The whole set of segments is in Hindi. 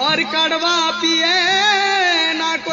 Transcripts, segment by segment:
और कड़वा पिए ना कोई।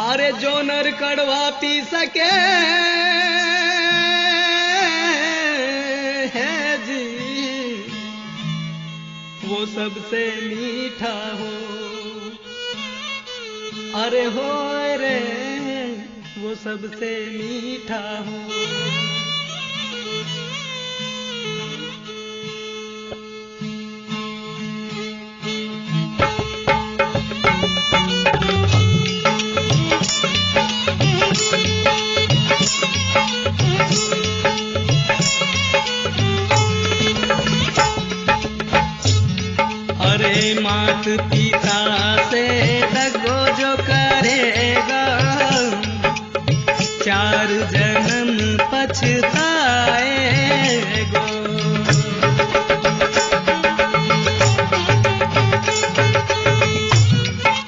अरे जो नर कड़वा पी सके है जी, वो सबसे मीठा हो। अरे हो रे वो सबसे मीठा हो। अरे मात पिता से दगो जो करेगा, 4 जन्म पछताएगो।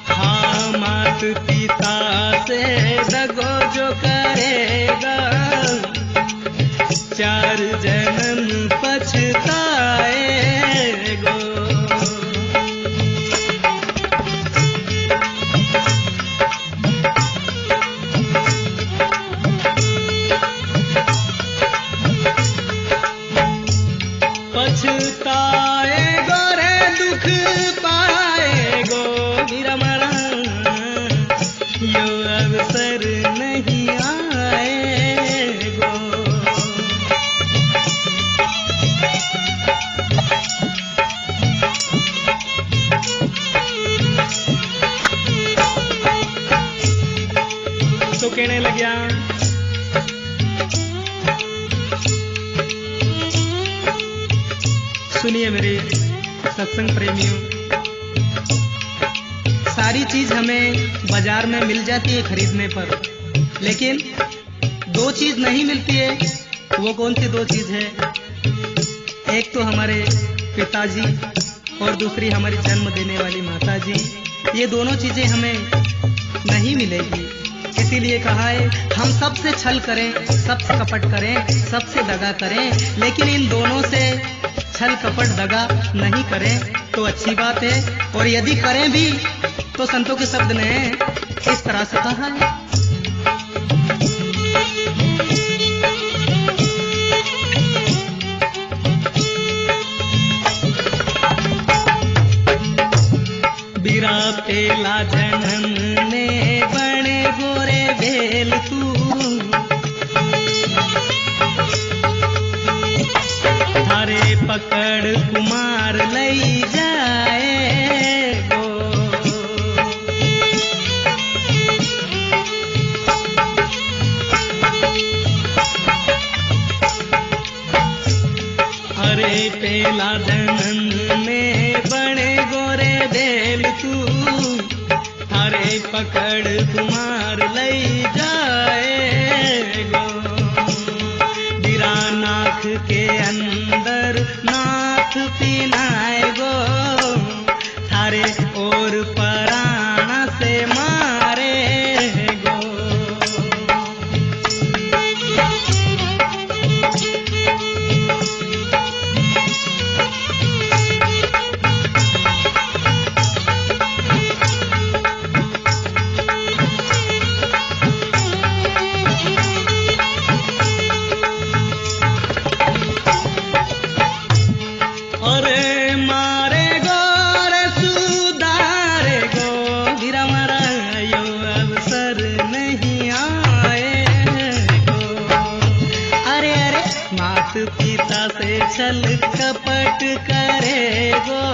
हाँ मात पिता से दगो जो करेगा, 4 जन्म पछताएगो। पछताएगो रे दुख पाएगो गिरमरा, यो अवसर नहीं आएगो। तो कहने लग गया, सुनिए मेरे सत्संग प्रेमियों, सारी चीज हमें बाजार में मिल जाती है खरीदने पर, लेकिन 2 चीज नहीं मिलती है। वो कौन सी 2 चीज है? एक तो हमारे पिताजी और दूसरी हमारी जन्म देने वाली माताजी। ये दोनों चीजें हमें नहीं मिलेगी। इसीलिए कहा है हम सबसे छल करें, सबसे कपट करें, सबसे दगा करें, लेकिन इन दोनों से छल कपट दगा नहीं करें तो अच्छी बात है। और यदि करें भी तो संतों के शब्द ने इस तरह से कहा है, बिरा पेला जन्म ने बड़े गोरे बेल तू, थारे पकड़ कुमार लई जाएगो। अरे पेला जन्म में बड़े गोरे बेल तू, थारे पकड़ कुमार लई जाएगो। बिरा नाक के अंदर नाथ पिनाएगो, थारे और पराना से मारेगो। पिता से छल कपट करेगो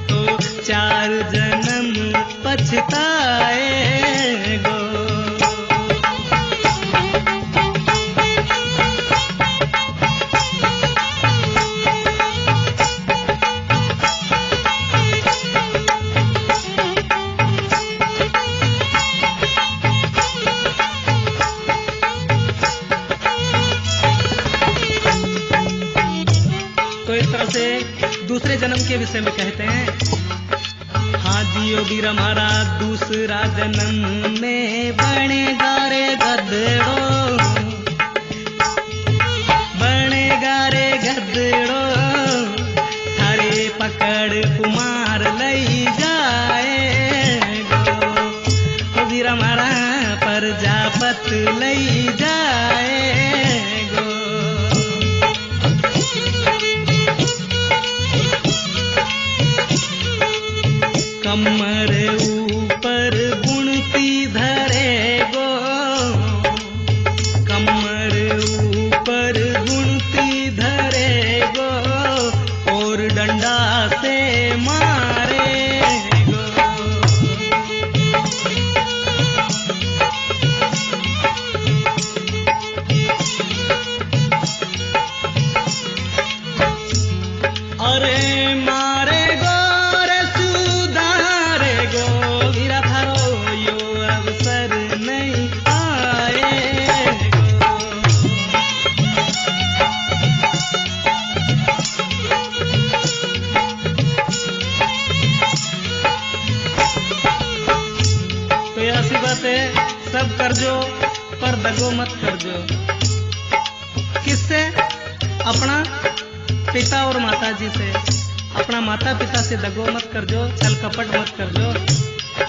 तो 4 जन्म पछताएगो। दूसरे जन्म के विषय में कहते हैं, हाँ जियो बीर हमारा दूसरा जन्म में बने गारे गधड़ो, बने प्रजापत लई जाएगो। कमर ऊपर गुणती धरेगो, कमर ऊपर गुणती धरेगो और डंडा से मारेगो। अरे मारेगो रे सुधारेगो, वीरा थारो यो अवसर नहीं आएगो। तो ऐसी बात है, सब कर जो पर दगो मत कर जो। किससे? अपना पिता और माता जी से। अपना माता पिता से दगो मत कर जो, छल कपट मत कर जो।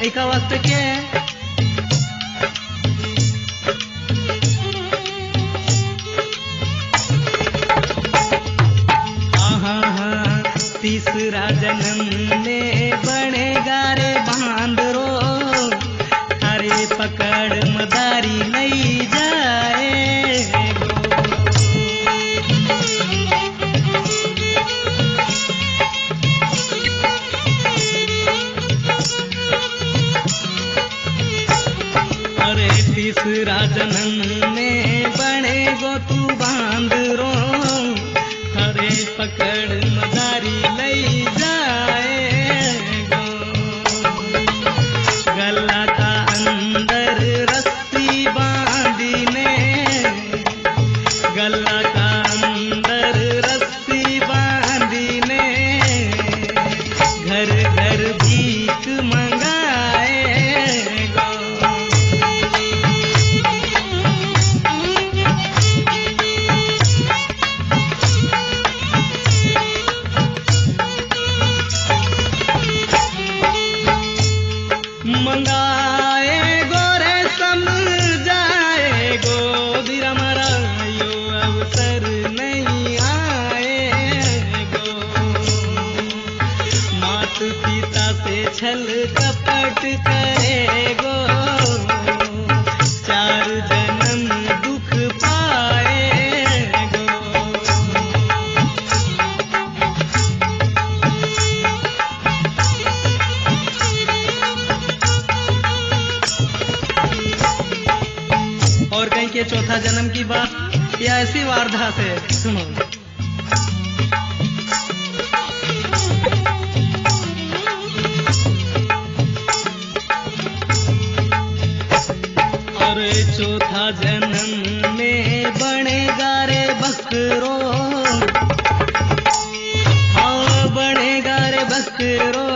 एक वास्ते क्या है? तीसरा जन्म में बनेगा रे बांदरो, अरे पकड़ मदारी नहीं जाएगो। अरे तीसरा जन्म में बनेगो तू बांदरो, अरे पकड़ मदारी लई जाएगो। गला का अंदर रस्सी बांधी ने, गला का अंदर रस्सी बांधी ने, घर घर भीख मंगाएगो। मंगाएगो रे समझाएगो, वीरा मारा यो अवसर नहीं आएगो। मात पिता से छल कपट करेगो, चार जन्म दुख पाएगो। और कहीं के चौथा जन्म की बात या ऐसी वारधा से सुनो। अरे चौथा जन्म में बनेगा रे बकरो, हाँ बनेगा रे बकरो,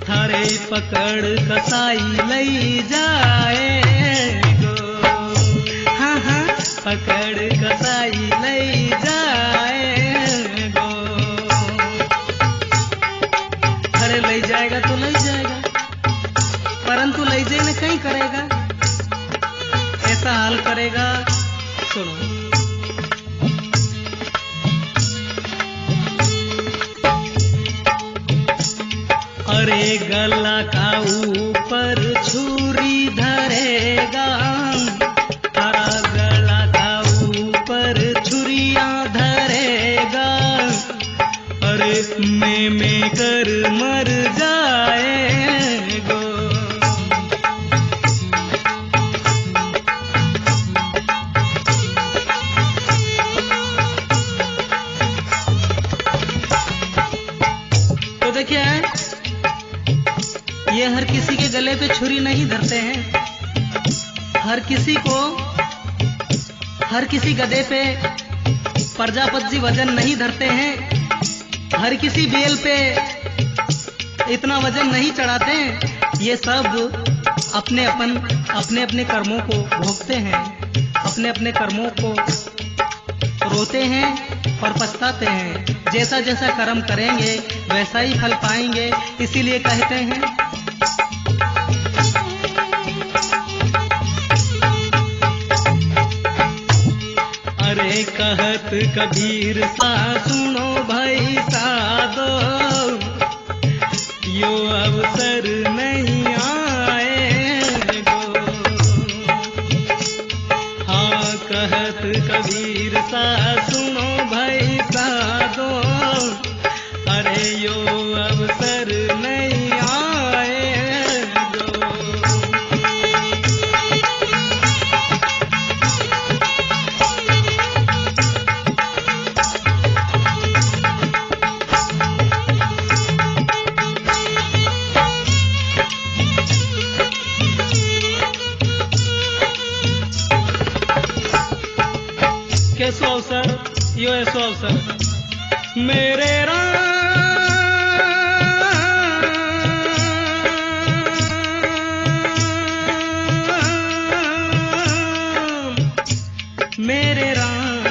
थारे पकड़ कसाई लई जाएगो। हाँ हाँ पकड़ कसाई लई जाएगो। अरे लई जाएगा तो लई जाएगा, परंतु लई जाने कहीं करेगा, ऐसा हाल करेगा। सुनो, अरे गला का ऊपर छुरी धरेगा, तारा गला का ऊपर छुरियां धरेगा, अरे में कर मर जाएगो। तो देखिए, ये हर किसी के गले पे छुरी नहीं धरते हैं, हर किसी गधे पे प्रजापत जी वजन नहीं धरते हैं, हर किसी बेल पे इतना वजन नहीं चढ़ाते हैं। ये सब अपने अपने कर्मों को भोगते हैं, अपने अपने कर्मों को रोते हैं और पछताते हैं। जैसा जैसा कर्म करेंगे वैसा ही फल पाएंगे। इसीलिए कहते हैं कहत कबीर सा सुनो भाई साधो, यो अवसर नहीं आएगो। हाँ कहत कबीर सा सुनो भाई साधो, अरे यो अवसर नहीं आएगो। कैसो अवसर, यो ऐसो अवसर मेरे मेरे राम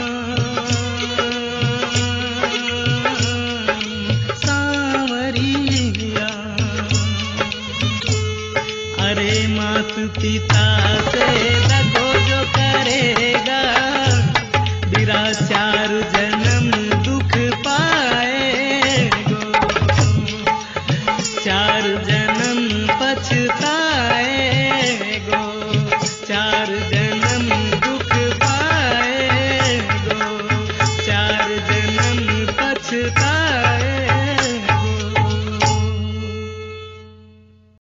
सांवरिया। अरे मात पिता से दगो जो करेगा, बिरा 4 जन्म दुख पाएगो, 4 जन्म पछताए।